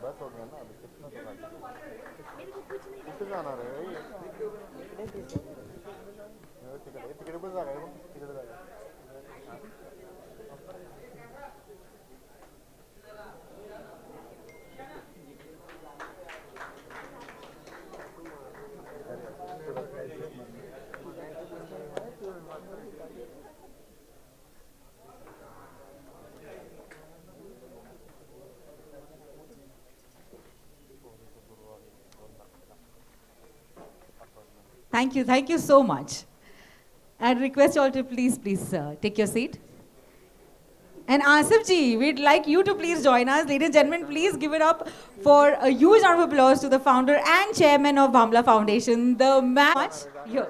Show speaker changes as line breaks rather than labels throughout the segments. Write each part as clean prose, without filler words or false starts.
बस हो गया ना, अभी कितना तो बाकी कुठे जाणार आहे? तिकडे तिकडे पण जागा आहे बघ, तिकडे जागा
Thank you so much. And request you all to please take your seat. And Asif ji, we'd like you to please join us. Ladies and gentlemen, please give it up for a huge round of applause to the founder and chairman of Bhamla Foundation, the man. Here.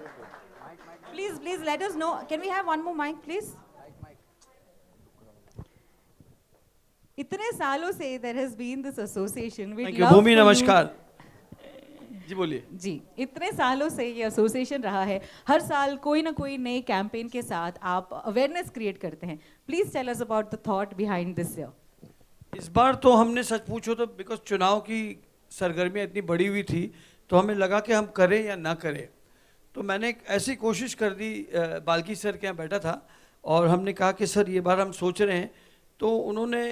Please let us know. Can we have one more mic, please? इतने सालों से there has been this association. We'd
thank you
love
Bhumi
for you-
नमस्कार जी बोलिए
जी इतने सालों से ये association रहा है हर साल कोई ना कोई नए कैंपेन के साथ आप अवेयरनेस क्रिएट करते हैं please tell us about the thought behind this year
इस बार तो हमने सच पूछो तो बिकॉज चुनाव की सरगर्मियाँ इतनी बढ़ी हुई थी तो हमें लगा कि हम करें या ना करें तो मैंने एक ऐसी कोशिश कर दी बाल्की सर के यहाँ बैठा था और हमने कहा कि सर ये बार हम सोच रहे हैं तो उन्होंने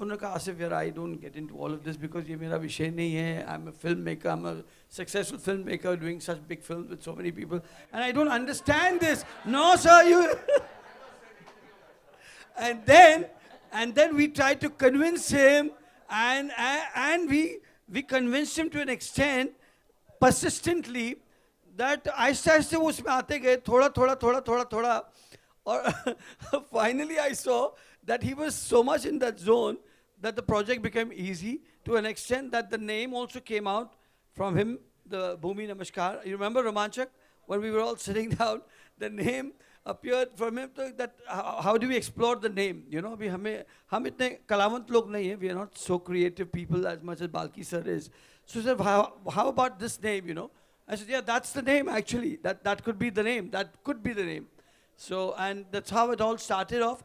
कहा आसिफ यार I don't get into all of this because ये मेरा विषय नहीं है I am a film maker I am a successful film maker doing such big film with so many people and I don't understand this no sir you and then we tried to convince him and we convinced him to an extent persistently that आहिस्ते आहिस्ते वो उसमें आते गए थोड़ा थोड़ा थोड़ा थोड़ा थोड़ा और finally I saw that he was so much in that zone that the project became easy to an extent that the name also came out from him, the Bhumi Namaskar. You remember Romanchak when we were all sitting down, the name appeared from him. So that how do we explore the name? You know, हम इतने कलावंत लोग नहीं हैं. We are not so creative people as much as Balki sir is. So he said, how about this name? You know, I said, yeah, that's the name actually. That could be the name. That could be the name. So and that's how it all started off.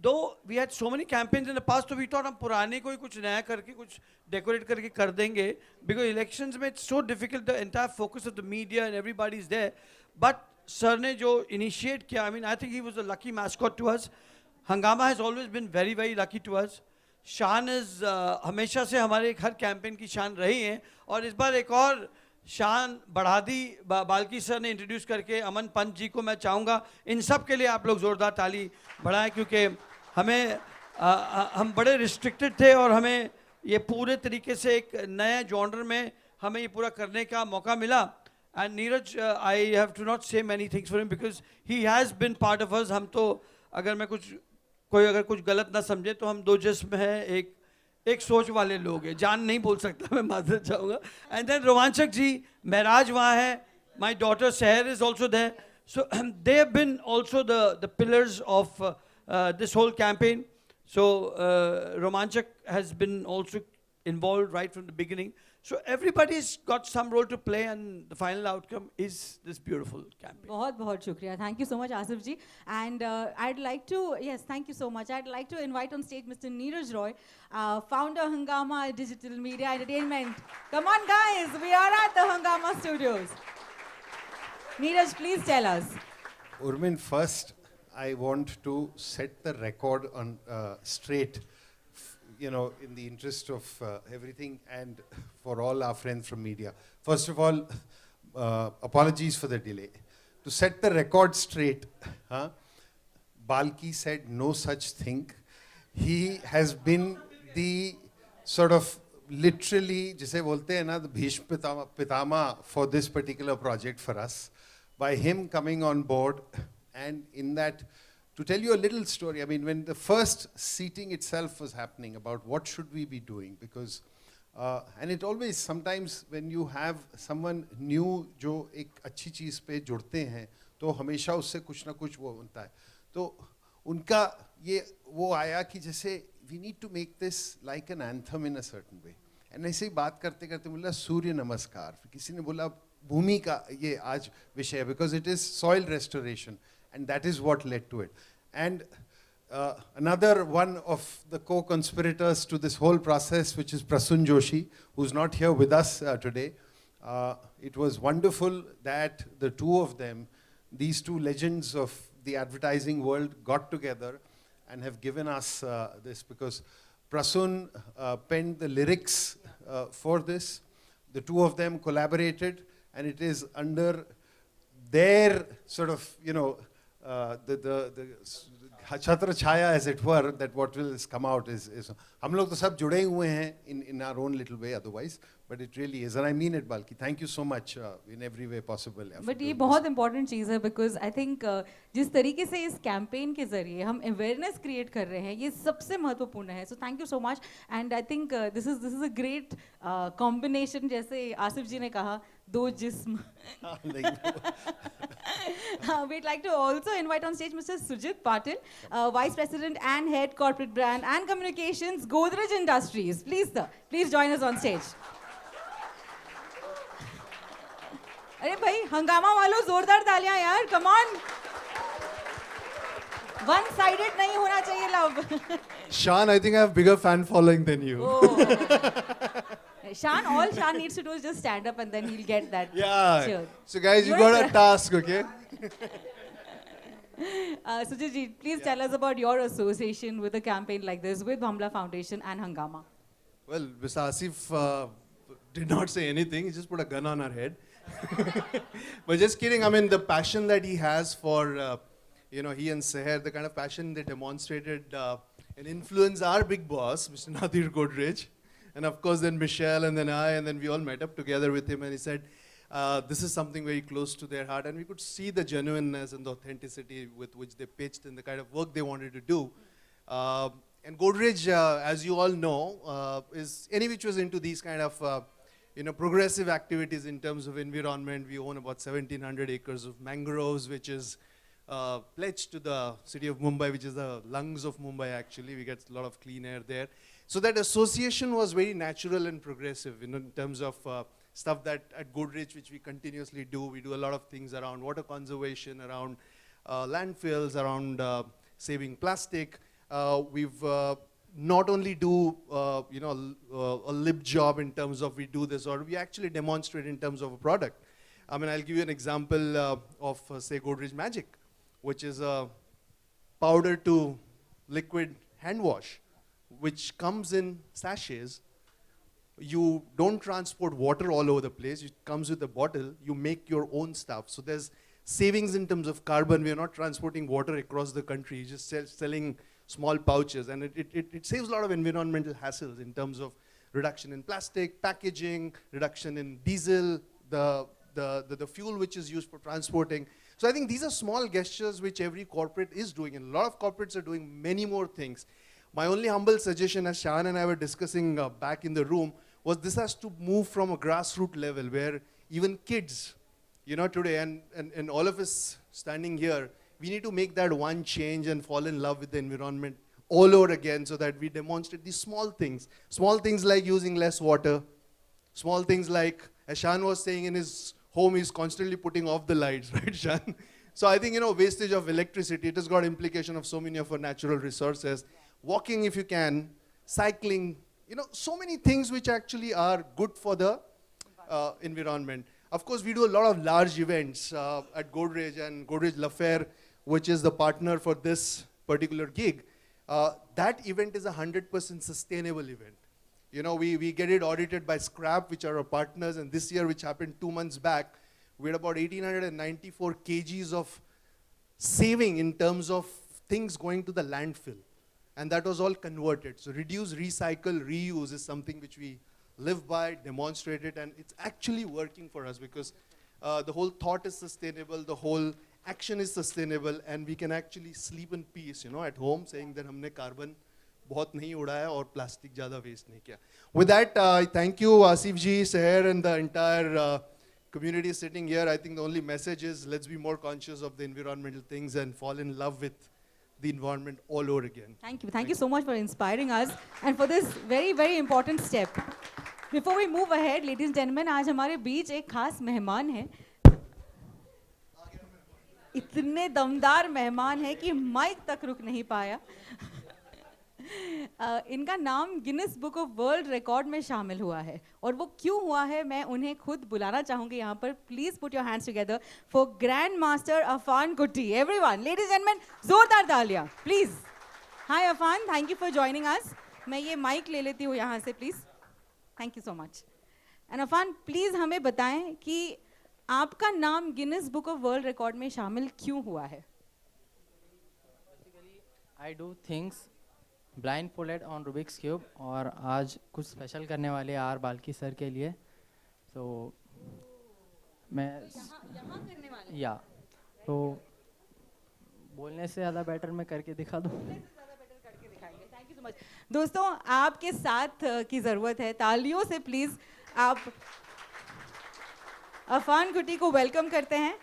Though we had so many campaigns in the past, so we thought हम पुराने को ही कुछ नया करके कुछ decorate करके कर देंगे because elections में it's so difficult, the entire focus of the media and everybody is there. But sir ने जो initiate किया, I mean I think he was a lucky mascot to us. Hangama has always been very very lucky to us. शान is हमेशा से हमारे her campaign की शान रही हैं और इस बार एक और शान बढ़ा दी बाल्की सर ने इंट्रोड्यूस करके अमन पंत जी को मैं चाहूँगा इन सब के लिए आप लोग ज़ोरदार ताली बढ़ाएं क्योंकि हमें हम बड़े रिस्ट्रिक्टेड थे और हमें ये पूरे तरीके से एक नए जॉनर में हमें ये पूरा करने का मौका मिला and Neeraj I have to not say many things for him because he has been part of us हम तो अगर मैं कोई अगर कुछ गलत ना समझे तो हम दो जिस्म हैं एक सोच वाले लोग हैं जान नहीं बोल सकता मैं माजरत चाहूँगा एंड देन रोमांचक जी महराज वहाँ है माई डॉटर शहर is also there so they have been also the pillars of this whole campaign. So Romanchak has been also involved right from the beginning. So everybody's got some role to play and the final outcome is this beautiful campaign.
बहुत बहुत शुक्रिया. Thank you so much Asif ji. And I'd like to, yes, thank you so much. I'd like to invite on stage Mr. Neeraj Roy, founder Hungama Digital Media Entertainment. Come on guys, we are at the Hungama Studios. Neeraj, please tell us.
Urmin, first I want to set the record on straight, you know, in the interest of everything and for all our friends from media. First of all, apologies for the delay. To set the record straight, Balki said no such thing. He has been the sort of literally, जिसे बोलते हैं ना, the Bhishma Pitama for this particular project for us. By him coming on board. And in that, to tell you a little story, I mean, when the first seating itself was happening about what should we be doing, because, and it always, sometimes when you have someone new जो एक अच्छी चीज़ पे जुड़ते हैं, तो हमेशा उससे कुछ ना कुछ वो बनता है. तो उनका ये वो आया कि जैसे we need to make this like an anthem in a certain way. And ऐसे ही बात करते करते बोला सूर्य नमस्कार, फिर किसी ने बोला भूमि का ये आज विषय है, because it is soil restoration and that is what led to it. And another one of the co-conspirators to this whole process, which is Prasun Joshi, who's not here with us today. It was wonderful that the two of them, these two legends of the advertising world, got together and have given us this, because Prasun penned the lyrics for this. The two of them collaborated, and it is under their sort of, you know, the Chhatra Chhaya, as it were, that what will come out is हम लोग तो सब जुड़े हुए हैं in our own little way otherwise, but it really is, and I mean it, Balki. Thank you so much in every way possible.
But ये बहुत important चीज़ है, बिकॉज आई थिंक जिस तरीके से इस कैंपेन के जरिए हम अवेयरनेस क्रिएट कर रहे हैं, ये सबसे महत्वपूर्ण है. So thank you so much, and I think this is a great combination. जैसे आसिफ जी ने कहा, दो जिस्म. We'd like to also invite on stage Mr. Sujit Patil, Vice President and Head Corporate Brand and Communications, Godrej Industries. Please, sir, please join us on stage. अरे भाई, हंगामा वालों जोरदार तालियां यार, come on. One-sided नहीं होना चाहिए love.
Shan, I think I have bigger fan following than you.
Oh. Shan, all Shan needs to do is just stand up and then he'll get that
Yeah.
cheer.
So guys, you
You're
got
a-
a task, okay?
Sujit ji, please tell us about your association with a campaign like this with Bhamla Foundation and Hangama.
Well, Mr. Asif did not say anything. He just put a gun on our head. But just kidding. I mean, the passion that he has for, he and Seher, the kind of passion they demonstrated and influenced our big boss, Mr. Nadir Godrej. And of course, then Michelle and then I, and then we all met up together with him, and he said, this is something very close to their heart. And we could see the genuineness and the authenticity with which they pitched and the kind of work they wanted to do. And Godrej, as you all know, is any which was into these kind of progressive activities in terms of environment. We own about 1,700 acres of mangroves, which is pledged to the city of Mumbai, which is the lungs of Mumbai actually. We get a lot of clean air there. So that association was very natural and progressive, in terms of stuff that at Godrej, which we continuously do. We do a lot of things around water conservation, around landfills, around saving plastic. We've not only do a lip job in terms of we do this, or we actually demonstrate in terms of a product. I mean, I'll give you an example of say Godrej Magic, which is a powder to liquid hand wash, which comes in sachets. You don't transport water all over the place. It comes with a bottle. You make your own stuff. So there's savings in terms of carbon. We are not transporting water across the country. You're just selling small pouches. And it saves a lot of environmental hassles in terms of reduction in plastic, packaging, reduction in diesel, the fuel which is used for transporting. So I think these are small gestures which every corporate is doing. And a lot of corporates are doing many more things. My only humble suggestion, as Shan and I were discussing back in the room, was this has to move from a grassroots level where even kids, today, and all of us standing here, we need to make that one change and fall in love with the environment all over again, so that we demonstrate these small things. Small things like using less water. Small things like, as Shan was saying, in his home, he's constantly putting off the lights, right, Shan? So I think, wastage of electricity, it has got implication of so many of our natural resources. Walking if you can, cycling, so many things which actually are good for the environment. Of course, we do a lot of large events at Godrej and Godrej L'Affaire, which is the partner for this particular gig. That event is a 100% sustainable event. We get it audited by Scrap, which are our partners, and this year, which happened 2 months back, we had about 1,894 kgs of saving in terms of things going to the landfill. And that was all converted. So reduce, recycle, reuse is something which we live by, demonstrate it, and it's actually working for us, because the whole thought is sustainable, the whole action is sustainable, and we can actually sleep in peace, at home, saying that हमने carbon बहुत नहीं उड़ाया और plastic ज़्यादा waste नहीं किया. With that, I thank you, Asif ji, Seher, and the entire community sitting here. I think the only message is, let's be more conscious of the environmental things and fall in love with the environment all over again.
Thank you. Thank you so much for inspiring us and for this very, very important step. Before we move ahead, ladies and gentlemen, आज हमारे बीच एक खास मेहमान है. इतने दमदार मेहमान है कि माइक तक रुक नहीं पाया. इनका नाम Guinness book of world record में शामिल हुआ है और वो क्यों हुआ है मैं उन्हें खुद बुलाना चाहूंगी यहाँ पर. Please put your hands together for grand master Afan Kutty. Everyone, ladies and gentleman, जोरदार तालियां please. Hi Afan, thank you for joining us. मैं ये माइक ले लेती हूँ यहाँ से please. Thank you so much. And Afan, please हमें बताएं कि आपका नाम Guinness book of world record में शामिल क्यों हुआ है.
I do things blindfolded on Rubik's Cube और आज कुछ स्पेशल करने वाले आर बाल्की सर के लिए. तो मैं
यहाँ करने वाले
या तो बोलने से ज़्यादा बेटर मैं करके दिखा दूँ.
Thank you so much. दोस्तों, आपके साथ की ज़रूरत है. तालियों से प्लीज़ आप अफान कुट्टी को वेलकम करते हैं.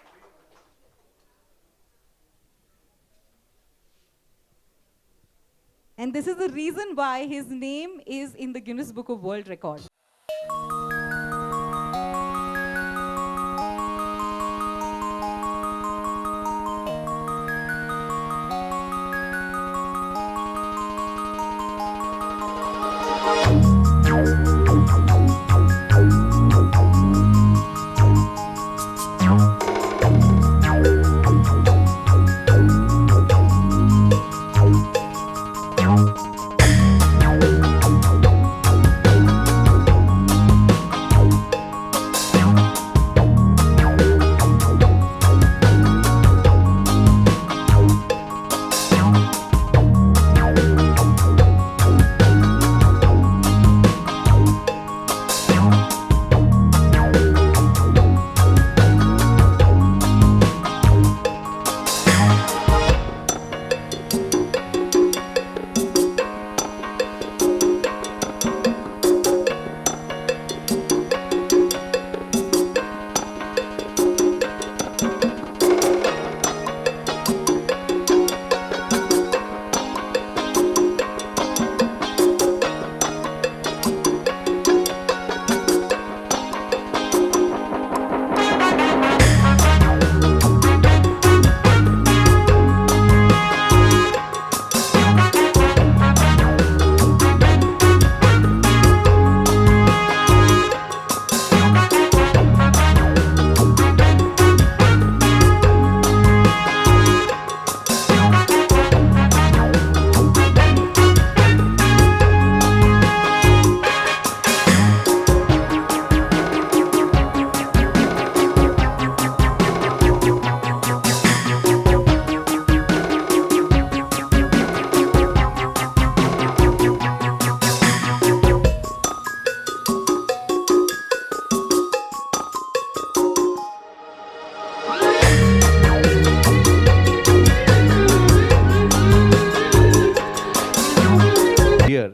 And this is the reason why his name is in the Guinness Book of World Record.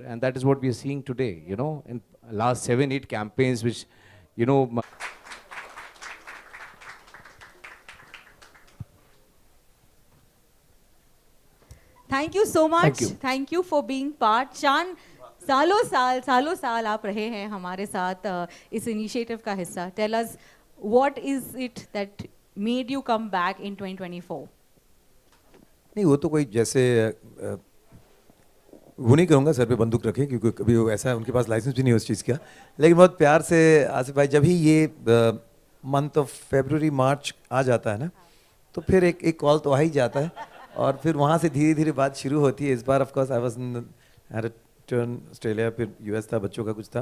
And that is what we are seeing today, you know, in last 7-8 campaigns, which, you know.
Thank you so much.
Thank you.
Thank you for being part. शान, सालों साल आप रहे हैं हमारे साथ इस initiative का हिस्सा. Tell us, what is it that made you come back in 2024?
नहीं, वो तो कोई जैसे वो नहीं कहूँगा सर पे बंदूक रखें, क्योंकि कभी वो ऐसा उनके पास लाइसेंस भी नहीं उस चीज़ का. लेकिन बहुत प्यार से आसिफ भाई, जब ही ये मंथ ऑफ फरवरी मार्च आ जाता है ना, तो फिर एक कॉल तो आ ही जाता है और फिर वहाँ से धीरे धीरे बात शुरू होती है. इस बार of course I was at turn Australia, फिर यूएस था, बच्चों का कुछ था,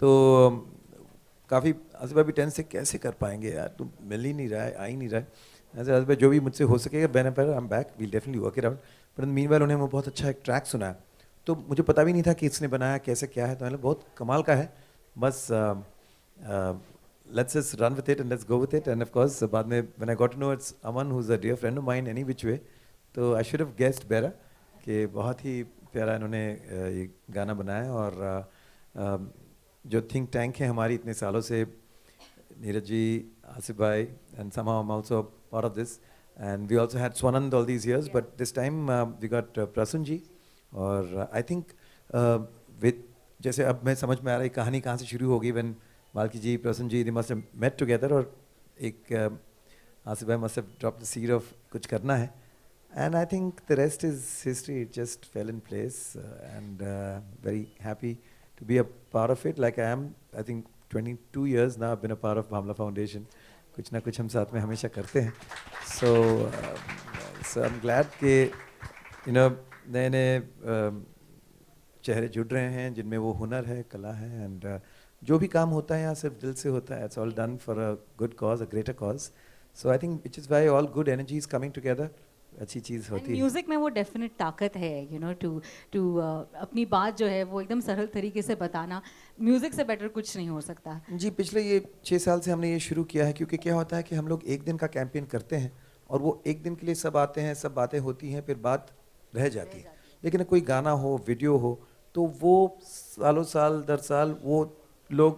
तो काफ़ी आसिफ भाई भी टेंस से कैसे कर पाएंगे यार, तुम मिल ही नहीं रहा है, आ ही नहीं रहा है. ऐसे आसिफ भाई जो भी मुझसे हो सकेगा बैन पर I am back, we'll definitely work it out. But meanwhile उन्हें वो बहुत अच्छा एक ट्रैक सुनाया, तो मुझे पता भी नहीं था कि इसने बनाया कैसे क्या है, तो मतलब बहुत कमाल का है. बस let's just run with it and let's go with it. And of course बाद में when I got to know it's Aman who's a dear friend of mine any which way, तो I should have guessed better कि बहुत ही प्यारा इन्होंने ये गाना बनाया. और जो थिंक टैंक है हमारी इतने सालों से, नीरज जी, आसिफ भाई, and somehow I'm also part of this, and we also had Swanand all these years, but this time we got Prasun ji. और आई थिंक विद जैसे अब मैं समझ में आ रहा है कहानी कहाँ से शुरू होगी, when Balki ji, Prasann ji, they must have met together, और एक Asif bhai must have drop the seed of कुछ करना है, and I think the rest is history. It just fell in place, and very happy to be a part of it, like I am. I think 22 years now I've been a part of Bhamla Foundation. कुछ ना कुछ हम साथ में हमेशा करते हैं. So I'm glad कि नए नए चेहरे जुड़ रहे हैं जिनमें वो हुनर है, कला है, एंड जो भी काम होता है यहाँ सिर्फ दिल से होता है. It's all done for a good cause, a greater cause. So I think which is why all good energies coming together, अच्छी चीज़ होती है.
म्यूजिक में वो डेफिनेट ताकत है, टू अपनी बात जो है वो एकदम सरल तरीके से बताना. म्यूजिक से बेटर कुछ नहीं हो सकता.
जी, पिछले ये 6 साल से हमने ये शुरू किया है, क्योंकि क्या होता है कि हम लोग एक दिन का कैंपेन करते हैं और वो एक दिन के लिए सब आते हैं, सब बातें होती हैं, फिर बात रह जाती है. लेकिन कोई गाना हो, वीडियो हो, तो वो सालों साल दर साल वो लोग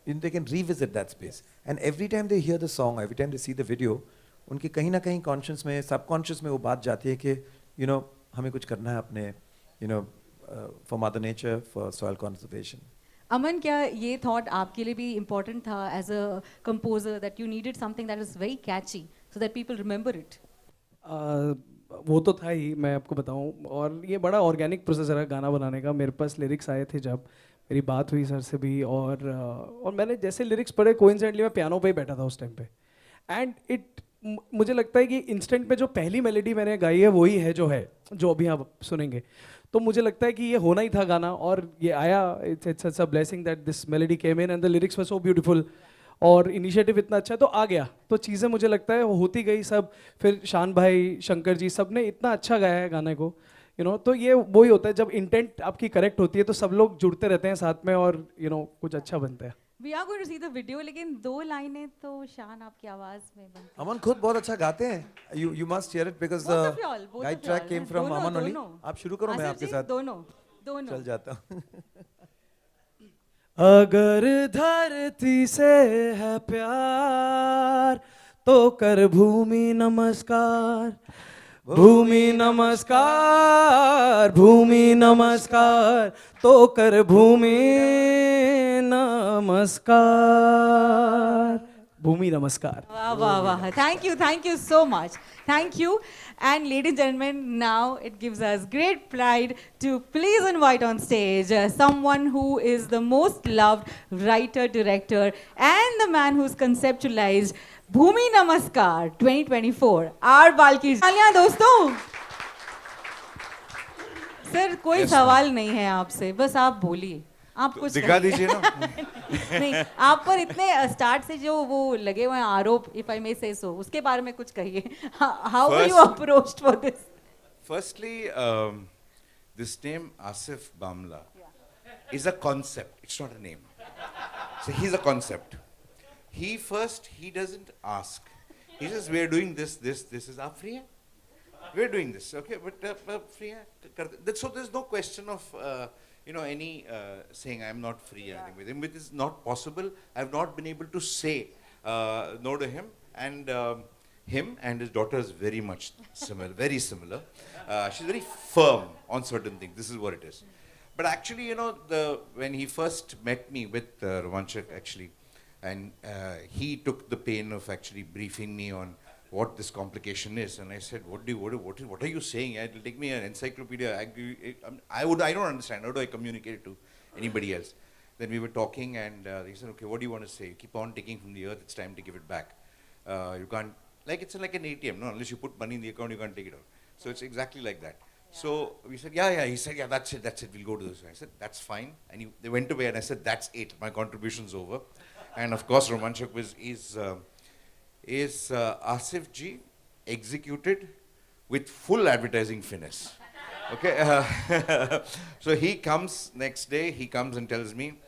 they can revisit that space, and every time they hear the song, every time they C the video, उनके कहीं ना कहीं कॉन्शियस में, सबकॉन्शियस में वो बात जाती है कि हमें कुछ करना है अपने for mother nature, for soil conservation.
Aman, क्या ये थॉट आपके लिए भी इम्पोर्टेंट था as a composer, that you needed something that is very catchy so that people remember it?
वो तो था ही, मैं आपको बताऊं, और ये बड़ा ऑर्गेनिक प्रोसेस है गाना बनाने का. मेरे पास लिरिक्स आए थे जब मेरी बात हुई सर से भी, और मैंने जैसे लिरिक्स पढ़े, कोइंसिडेंटली मैं पियानो पे ही बैठा था उस टाइम पे, एंड मुझे लगता है कि इंस्टेंट पे जो पहली मेलोडी मैंने गाई है वही है जो अभी आप सुनेंगे. तो मुझे लगता है कि ये होना ही था गाना, और ये आया. It's a blessing that this melody came in and the lyrics were so beautiful, और इनिशिएटिव इतना अच्छा है तो आ गया. तो चीज़ें मुझे लगता है वो होती गई सब. फिर शान भाई, शंकर जी, सब ने इतना अच्छा गाया है गाने को, तो ये वही होता है जब इंटेंट आपकी करेक्ट होती है तो सब लोग जुड़ते रहते हैं साथ में, और कुछ अच्छा बनता है.
We are going to see the video, लेकिन 2 लाइनें तो शान आपकी आवाज में बनती है.
अमन खुद बहुत अच्छा गाते हैं. You must hear it because
Both
the
of y'all, both
guide
of
track
y'all.
came from
दोनों,
Aman only.
दोनों.
आप शुरू करो, मैं
आसिफ
आपके
जी,
साथ
दोनों
चल जाता हूँ.
अगर धरती से है प्यार तो कर भूमि नमस्कार, भूमि नमस्कार, भूमि नमस्कार, तो कर भूमि नमस्कार, भूमि नमस्कार.
वाह वाह वाह, thank you so much, thank you. And ladies and gentlemen, now it gives us great pride to please invite on stage someone who is the most loved writer, director, and the man who's conceptualized Bhumi Namaskar 2024, R. Balki. तालियां दोस्तों. Sir, कोई सवाल नहीं है आपसे, बस आप बोलिए. आप कुछ
दिखा दीजिए ना.
नहीं, आप पर इतने स्टार्ट से जो वो लगे हुए हैं आरोप, इफ आई मे से सो, उसके बारे में कुछ कहिए. How were you approached for this?
Firstly, this name Asif Bamla is a concept. It's not a name. So he's a concept. He doesn't ask. He says, we're doing this is आप free है? We're doing this, okay, but free है? So there's no question of any saying I'm not free or anything with him. It is not possible. I've not been able to say no to him, and him and his daughter is very much similar, very similar. She's very firm on certain things. This is what it is. But actually, when he first met me with Romanchak, actually, and he took the pain of actually briefing me on what this complication is, and I said, what are you saying? It'll take me an encyclopedia. I don't understand. How do I communicate it to anybody else? Then we were talking, and he said, okay, what do you want to say? You keep on taking from the earth, it's time to give it back. You can't, it's like an ATM, no? Unless you put money in the account, you can't take it out. So it's exactly like that. Yeah. So we said, yeah. He said, yeah, that's it, we'll go to this. I said, that's fine. And they went away, and I said, that's it, my contribution's over. And of course, Romanchak is Asif ji executed with full advertising finesse. Okay, so he comes next day, he comes and tells me,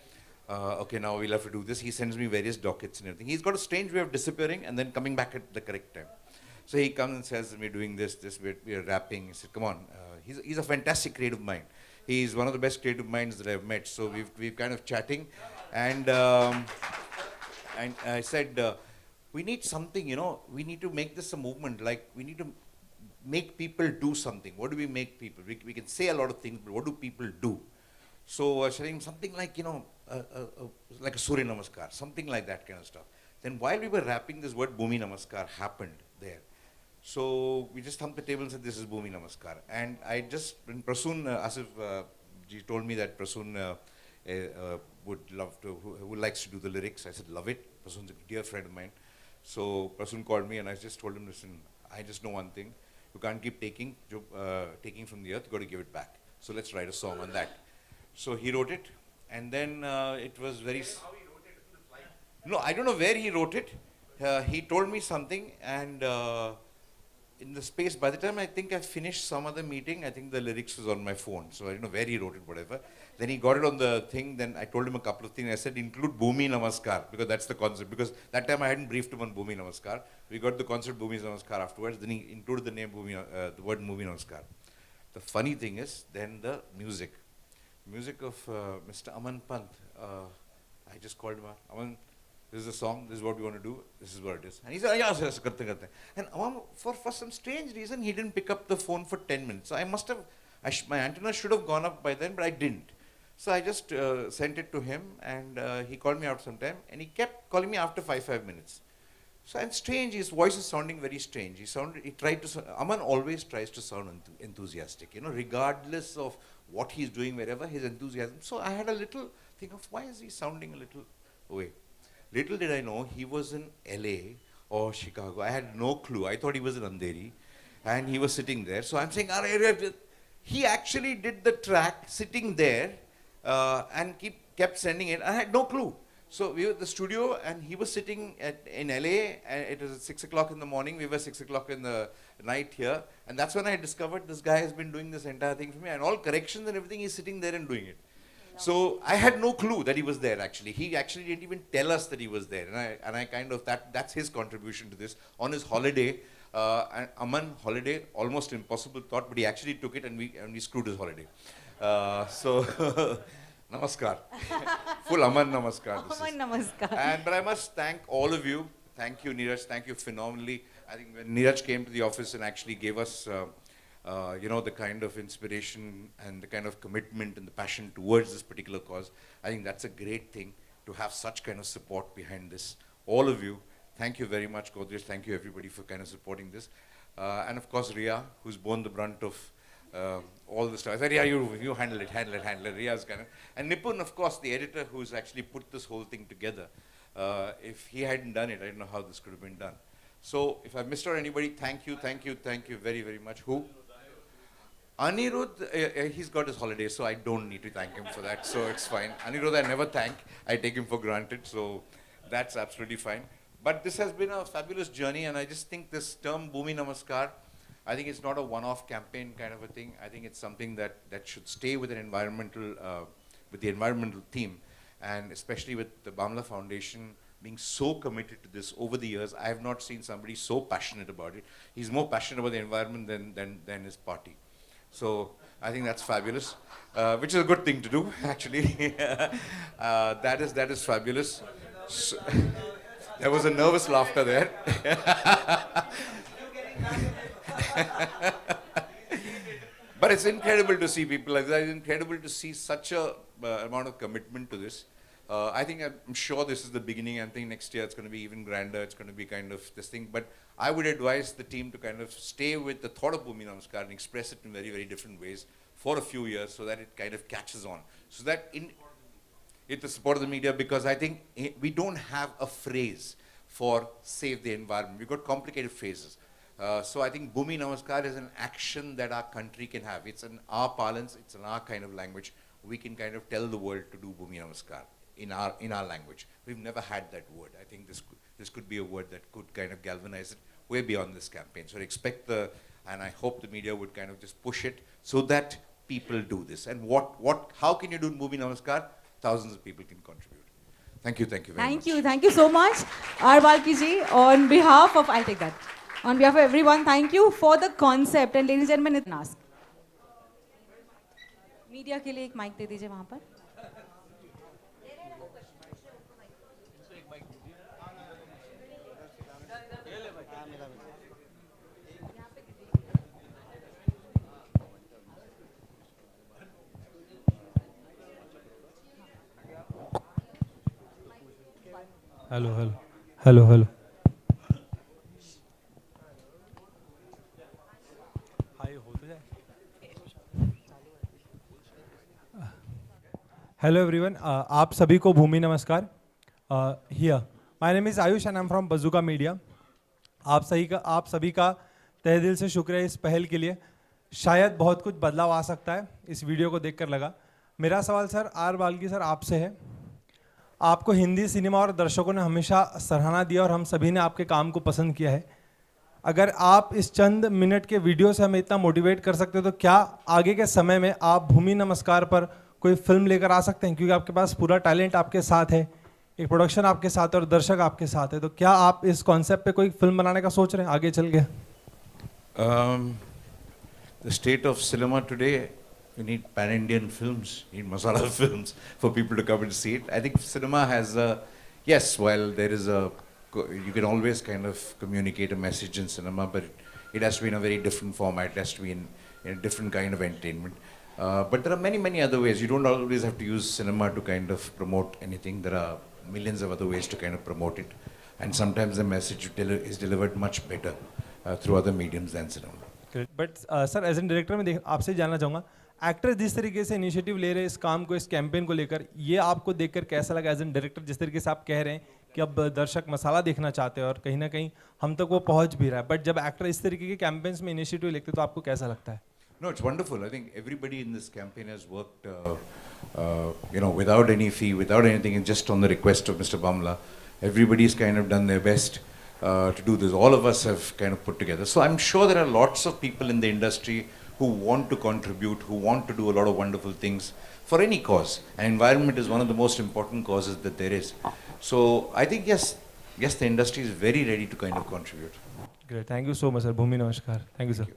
okay, now we'll have to do this. He sends me various dockets and everything. He's got a strange way of disappearing and then coming back at the correct time. So he comes and says, we're doing this, we're rapping. He said, come on, he's a fantastic creative mind. He's one of the best creative minds that I've met. So we've kind of chatting, and I said, we need something, we need to make this a movement. Like, we need to make people do something. What do we make people? We can say a lot of things, but what do people do? So saying something like, like a Surya Namaskar, something like that kind of stuff. Then while we were rapping, this word Bhumi Namaskar happened there. So we just thumped the table and said, this is Bhumi Namaskar. And I just, when Prasoon, Asif ji told me that Prasoon would love to, who likes to do the lyrics, I said, love it. Prasoon's a dear friend of mine. So Prasoon called me and I just told him, listen, I just know one thing. You can't keep taking from the earth, you got to give it back. So let's write a song on that. So he wrote it, and then it was very... No, I don't know where he wrote it. He told me something, and in the space, by the time I think I finished some other meeting, I think the lyrics was on my phone. So I don't know where he wrote it, whatever. Then he got it on the thing, then I told him a couple of things. I said, include Bhumi Namaskar, because that's the concept. Because that time I hadn't briefed him on Bhumi Namaskar. We got the concept Bhumi Namaskar afterwards. Then he included the name the word Bhumi Namaskar. The funny thing is, then the music. Music of Mr. Aman Pant. I just called him, Aman, this is a song, this is what we want to do, this is what it is. And he said, yeah, yes, karte, karte. And Aman, for some strange reason, he didn't pick up the phone for 10 minutes. So I must have, my antenna should have gone up by then, but I didn't. So I just sent it to him, and he called me out sometime, and he kept calling me after 5 minutes. So and strange, his voice is sounding very strange. Aman always tries to sound enthusiastic, regardless of what he's doing, wherever, his enthusiasm. So I had a little think of, why is he sounding a little away? Little did I know, he was in LA or Chicago. I had no clue. I thought he was in Andheri, and he was sitting there. So I'm saying, he actually did the track sitting there and kept sending it. I had no clue. So we were at the studio, and he was sitting in LA, and it was 6 o'clock in the morning. We were 6 o'clock in the night here. And that's when I discovered this guy has been doing this entire thing for me. And all corrections and everything, he's sitting there and doing it. So I had no clue that he was there, actually. He actually didn't even tell us that he was there. And I kind of, that's his contribution to this. On his holiday, Aman holiday, almost impossible thought, but he actually took it, and we screwed his holiday. Namaskar. Full Aman Namaskar.
Aman Namaskar.
But I must thank all of you. Thank you, Neeraj. Thank you phenomenally. I think when Neeraj came to the office and actually gave us, the kind of inspiration and the kind of commitment and the passion towards this particular cause, I think that's a great thing to have such kind of support behind this. All of you, thank you very much, Godrej. Thank you, everybody, for kind of supporting this. And of course, Ria, who's borne the brunt of all the stuff. I said, yeah, you handle it. Ria's kind of. And Nipun, of course, the editor who's actually put this whole thing together. If he hadn't done it, I don't know how this could have been done. So if I missed out anybody, thank you very, very much. Who? Anirudh, he's got his holiday, so I don't need to thank him for that, so it's fine. Anirudh, I never thank. I take him for granted, so that's absolutely fine. But this has been a fabulous journey, and I just think this term Bhumi Namaskar, I think it's not a one-off campaign kind of a thing. I think it's something that should stay with an environmental, with the environmental theme, and especially with the Bamla Foundation being so committed to this over the years. I have not seen somebody so passionate about it. He's more passionate about the environment than his party. So I think that's fabulous, which is a good thing to do, actually. That is fabulous. So, there was a nervous laughter there. But it's incredible to see people like that. It's incredible to see such a amount of commitment to this. I'm sure this is the beginning. I think next year it's going to be even grander. It's going to be kind of this thing. But I would advise the team to kind of stay with the thought of Bhumi Namaskar and express it in very, very different ways for a few years, so that it kind of catches on. So that it's the support of the media, because I think we don't have a phrase for save the environment. We've got complicated phrases. So I think Bhumi Namaskar is an action that our country can have. It's in our parlance, it's in our kind of language. We can kind of tell the world to do Bhumi Namaskar in our language. We've never had that word. I think this could be a word that could kind of galvanize it way beyond this campaign. So and I hope the media would kind of just push it so that people do this. And how can you do Bhumi Namaskar? Thousands of people can contribute. Thank you very much.
Thank you so much, R. Balki ji. On behalf of everyone, thank you for the concept. And ladies and gentlemen, ask. Media के लिए एक mic दे दीजिए वहाँ पर.
Hello hello hello hello hi हो तो जाए hello everyone आप सभी को भूमि नमस्कार here my name is Ayush and I am from Bazooka Media आप सभी का तहे दिल से शुक्रिया इस पहल के लिए शायद बहुत कुछ बदलाव आ सकता है इस वीडियो को देखकर लगा मेरा सवाल सर आर बाल्की सर आपसे है आपको हिंदी सिनेमा और दर्शकों ने हमेशा सराहना दिया और हम सभी ने आपके काम को पसंद किया है अगर आप इस चंद मिनट के वीडियो से हमें इतना मोटिवेट कर सकते हो तो क्या आगे के समय में आप भूमि नमस्कार पर कोई फिल्म लेकर आ सकते हैं क्योंकि आपके पास पूरा टैलेंट आपके साथ है एक प्रोडक्शन आपके साथ है और दर्शक आपके साथ है तो क्या आप इस कॉन्सेप्ट पे कोई फिल्म बनाने का सोच रहे हैं आगे चल के
The state of cinema today, you need pan-Indian films, you need masala films for people to come and see it. I think cinema has a, yes, while there is a, you can always kind of communicate a message in cinema, but it has to be in a very different format, it has to be in a different kind of entertainment. But there are many, many other ways. You don't always have to use cinema to kind of promote anything. There are millions of other ways to kind of promote it. And sometimes the message is delivered much better through other mediums than cinema.
But sir as an director मैं आपसे जानना चाहूँगा actor जिस तरीके से initiative ले रहे हैं इस काम को इस कैंपेन को लेकर ये आपको देखकर कैसा लगा एज एन डायरेक्टर जिस तरीके से आप कह रहे हैं कि अब दर्शक मसाला देखना चाहते हैं और कहीं ना कहीं हम तक वो पहुंच भी रहा है बट जब एक्टर इस तरीके के कैंपेन्स में इनिशिएटिव लेते हैं तो आपको कैसा लगता है
No, it's wonderful. I think everybody in this campaign has worked, without any fee, without anything, and just on the request of Mr. Bamla. Everybody's kind of done their best to do this. All of us have kind of put together. So I'm sure there are lots of people in the industry who want to contribute, who want to do a lot of wonderful things for any cause. And environment is one of the most important causes that there is. So I think yes, the industry is very ready to kind of contribute.
Great. Thank you so much, sir. Bhumi Namaskar. Thank you, sir.